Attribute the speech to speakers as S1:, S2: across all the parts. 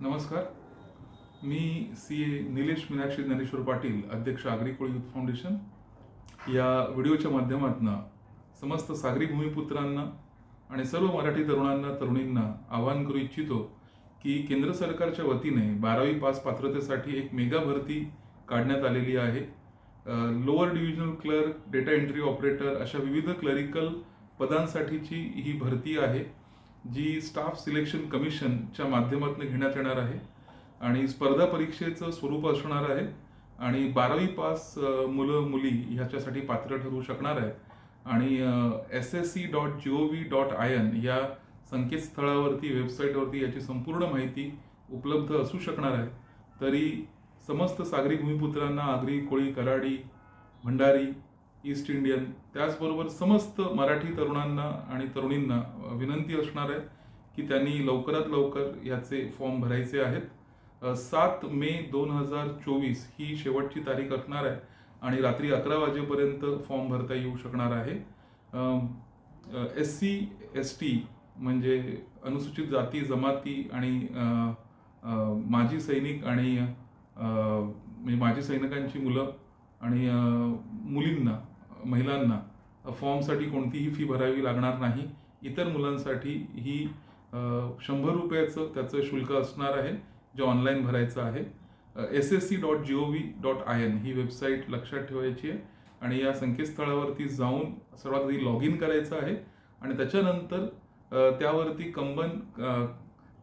S1: नमस्कार. मी CA निलेश मीनाक्षी ज्ञानेश्वर पाटील, अध्यक्ष Agri Koli youth foundation. या व्हिडिओच्या माध्यमातून समस्त सागरी भूमिपुत्रांना आणि सर्व मराठी तरुणांना तरुणींना आवाहन करू इच्छितो की केंद्र सरकारच्या वतीने 12वी पास पात्रतेसाठी एक मेगा भरती काढण्यात आलेली आहे. Lower divisional clerk, data entry operator अशा विविध क्लरिकल पदांसाठीची ही भरती आहे, जी स्टाफ सिलेक्शन कमिशनच्या माध्यमातून घेण्यात येणार आहे आणि स्पर्धा परीक्षेचं स्वरूप असणार आहे आणि 12वी पास मुलं मुली ह्याच्यासाठी पात्र ठरू शकणार आहे आणि ssc.gov.in या संकेतस्थळावरती, वेबसाईटवरती याची संपूर्ण माहिती उपलब्ध असू शकणार आहे. तरी समस्त सागरी भूमिपुत्रांना, आगरी, कोळी, कराडी, भंडारी, ईस्ट इंडियन, त्याचबरोबर समस्त मराठी तरुणांना आणि तरुणींना विनंती असणार आहे की त्यांनी लवकरात लवकर याचे फॉर्म भरायचे आहेत. 7 मे 2024 ही शेवटची तारीख असणार आहे आणि रात्री 11 वाजेपर्यंत फॉर्म भरता येऊ शकणार आहे. SC ST म्हणजे अनुसूचित जाती जमाती आणि माजी सैनिक आणि म्हणजे माजी सैनिकांची मुलं आणि मुलींना, महिलांना फॉर्मसाठी कोणतीही फी भरावी लागणार नाही. इतर मुलांसाठी ही 100 रुपयाचं त्याचं शुल्क असणार आहे, जे ऑनलाईन भरायचं आहे. ssc.gov.in ही वेबसाईट लक्षात ठेवायची आहे आणि या संकेतस्थळावरती जाऊन सर्वात आधी लॉग इन करायचं आहे आणि त्याच्यानंतर त्यावरती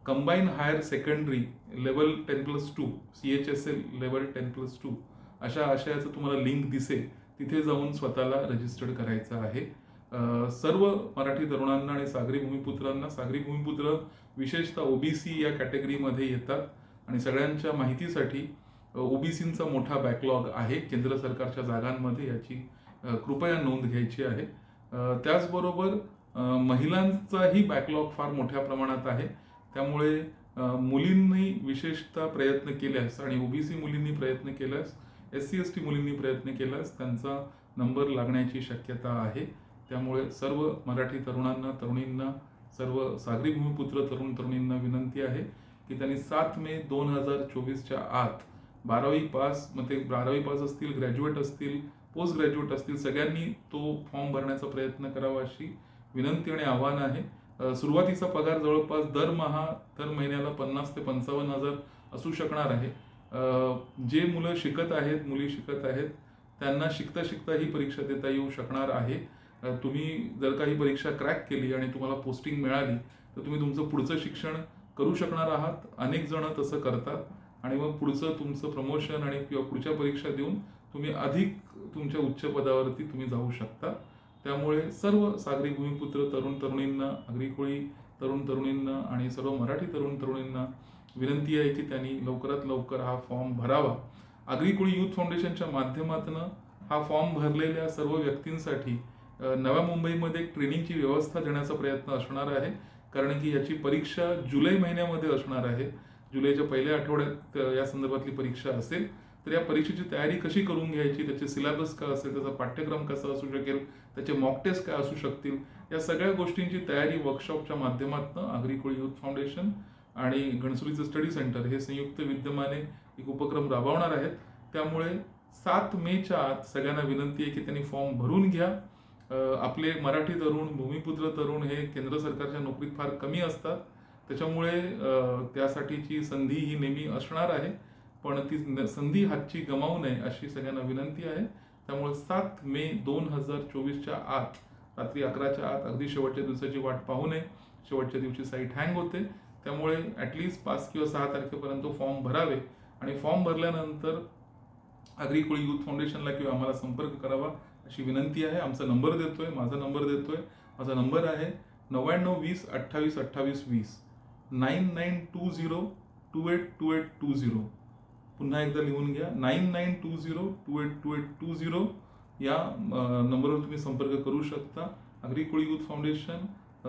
S1: combine higher secondary level 10+2 CHSL level 10+2 अशा आशयाचं तुम्हाला लिंक दिसेल, तिथे जाऊन स्वतःला रजिस्टर्ड करायचं आहे. सर्व मराठी तरुणांना आणि सागरी भूमिपुत्रांना, सागरी भूमिपुत्र विशेषतः OBC या कॅटेगरीमध्ये येतात आणि सगळ्यांच्या माहितीसाठी OBCंचा मोठा बॅकलॉग आहे केंद्र सरकारच्या जागांमध्ये, याची कृपया नोंद घ्यायची आहे. त्याचबरोबर महिलांचाही बॅकलॉग फार मोठ्या प्रमाणात आहे. त्यामुळे मुलींनी विशेषतः प्रयत्न केल्यास आणि OBC मुलींनी प्रयत्न केल्यास, SC ST मुलींनी प्रयत्न केल्यास त्यांचा नंबर लागण्याची शक्यता आहे. त्यामुळे सर्व मराठी तरुणांना, तरुणींना, सर्व सागरी भूमिपुत्र तरुण तरुणींना विनंती आहे की त्यांनी 7 मे 2024च्या आत 12वी पास, मग ते 12वी पास असतील, ग्रॅज्युएट असतील, पोस्ट ग्रॅज्युएट असतील, सगळ्यांनी तो फॉर्म भरण्याचा प्रयत्न करावा अशी विनंती आणि आव्हान आहे. सुरुवातीचा पगार जवळपास दर महिन्याला 50 ते 55 हजार असू शकणार आहे. जे मुलं शिकत आहेत, मुली शिकत आहेत, त्यांना शिकता शिकता ही परीक्षा देता येऊ शकणार आहे. तुम्ही जर का ही परीक्षा क्रॅक केली आणि तुम्हाला पोस्टिंग मिळाली तर तुम्ही तुमचं पुढचं शिक्षण करू शकणार आहात. अनेक जण तसं करतात आणि मग पुढचं तुमचं प्रमोशन आणि किंवा पुढच्या परीक्षा देऊन तुम्ही अधिक तुमच्या उच्च पदावरती तुम्ही जाऊ शकता. त्यामुळे सर्व सागरी भूमिपुत्र तरुण तरुणींना, आगरी कोळी तरुण तरुणींना आणि सर्व मराठी तरुण तरुणींना विनंती आहे की त्यांनी लवकरात लवकर हा फॉर्म भरावा. आगरी कोळी यूथ फाउंडेशनच्या माध्यमातून हा फॉर्म भरलेल्या सर्व व्यक्तींसाठी नव्या मुंबईमध्ये एक ट्रेनिंगची व्यवस्था देण्याचा प्रयत्न असणार आहे, कारण की याची परीक्षा जुलै महिन्यामध्ये असणार आहे. जुलैच्या पहिल्या आठवड्यात या संदर्भातली परीक्षा असेल. तर या परीक्षेची तयारी कशी करून घ्यायची, त्याचे सिलेबस काय असेल, त्याचा पाठ्यक्रम कसा असू शकेल, त्याचे मॉक टेस्ट काय असू शकतील, या सगळ्या गोष्टींची तयारी वर्कशॉपच्या माध्यमातून आगरी कोळी यूथ फाउंडेशन आणि घणसोलीचं स्टडी सेंटर हे संयुक्त विद्यमाने एक उपक्रम राबवणार आहेत. त्यामुळे 7 मेच्या आत सगळ्यांना विनंती आहे की त्यांनी फॉर्म भरून घ्या. आपले मराठी तरुण, भूमिपुत्र तरुण हे केंद्र सरकारच्या नोकरीत फार कमी असतात. त्याच्यामुळे त्यासाठीची संधी ही नेहमी असणार आहे, पण ती संधी हातची गमावू नये अशी सगळ्यांना विनंती आहे. त्यामुळे 7 मे 2024च्या आत, रात्री 11च्या आत, अगदी शेवटच्या दिवसाची वाट पाहू नये. शेवटच्या दिवशी साईट हँग होते. त्यामुळे ॲटलिस्ट 5 किंवा 6 तारखेपर्यंत फॉर्म भरावे आणि फॉर्म भरल्यानंतर आगरी कोळी यूथ फाउंडेशनला किंवा आम्हाला संपर्क करावा अशी विनंती आहे. आमचा नंबर देतोय, माझा नंबर देतोय. माझा नंबर आहे 99 20 28 28 20 9920282820. पुन्हा एकदा लिहून घ्या, 9920282820 या नंबरवर तुम्ही संपर्क करू शकता. आगरी कोळी यूथ फाउंडेशन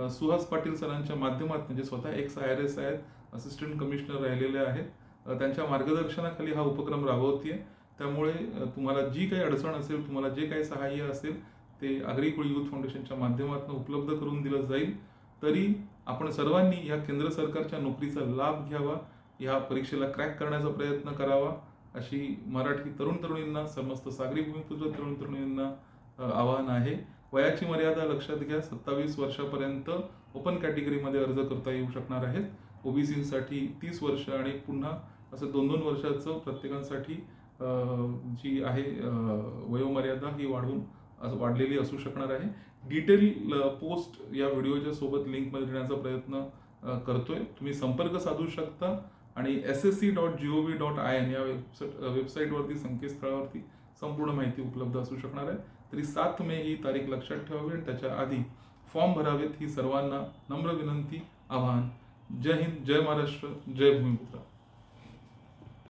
S1: सुहास पाटील सरांच्या माध्यमातून, जे स्वतः ex-IRS आहेत, असिस्टंट कमिशनर राहिलेले आहेत, त्यांच्या मार्गदर्शनाखाली हा उपक्रम राबवतीये. त्यामुळे तुम्हाला जी काही अडचण असेल, तुम्हाला जे काही सहाय्य असेल, ते आगरी कोळी यूथ फाउंडेशनच्या माध्यमातून उपलब्ध करून दिलं जाईल. तरी आपण सर्वांनी या केंद्र सरकारच्या नोकरीचा लाभ घ्यावा ह्या परीक्षेला क्रॅक करण्याचा प्रयत्न करावा अशी मराठी तरुण तरुणींना, समस्त सागरी भूमिपुत्र तरुण तरुणींना आवाहन आहे. वयाची मर्यादा लक्षात घ्या, 27 वर्षापर्यंत ओपन कॅटेगरीमध्ये अर्ज करता येऊ शकणार आहेत. ओबीसीसाठी 30 वर्ष आणि पुन्हा असं 2-2 वर्षाचं प्रत्येकासाठी जी आहे वयोमर्यादा ही वाढलेली असू शकणार आहे. डिटेल पोस्ट या व्हिडिओच्या सोबत लिंकमध्ये देण्याचा प्रयत्न करतोय. तुम्ही संपर्क साधू शकता आणि ssc.gov.in या वेबसाईटवरती, संकेतस्थळावरती संपूर्ण माहिती उपलब्ध असू शकणार आहे. तरी 7 मे ही तारीख लक्षात ठेवावी आणि त्याच्या आधी फॉर्म भरावेत ही सर्वांना नम्र विनंती, आवाहन. जय हिंद, जय महाराष्ट्र, जय भूमिपुत्र.